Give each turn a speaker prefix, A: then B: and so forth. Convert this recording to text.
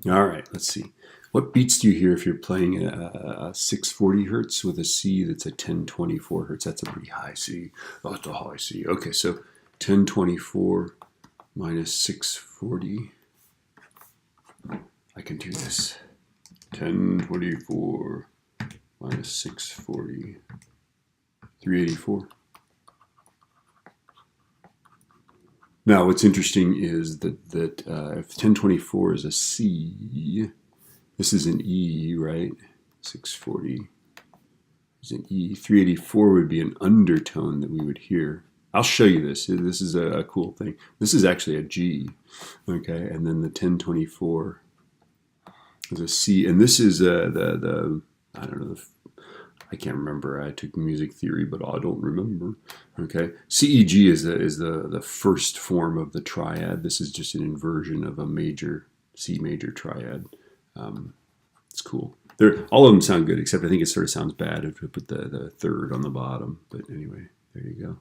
A: All right, let's see. What beats do you hear if you're playing a 640 hertz with a C that's a 1024 hertz? That's a pretty high C. Oh, that's a high C. Okay, so 1024 minus 640. I can do this. 1024 minus 640. 384. Now, what's interesting is that if 1024 is a C, this is an E, right? 640 is an E. 384 would be an undertone that we would hear. I'll show you this. This is a cool thing. This is actually a G, okay? And then the 1024 is a C, and this is the I don't know, I can't remember. I took music theory, but I don't remember. Okay, CEG is the first form of the triad. This is just an inversion of a major C major triad. It's cool. All of them sound good, except I think it sort of sounds bad if we put the third on the bottom. But anyway, there you go.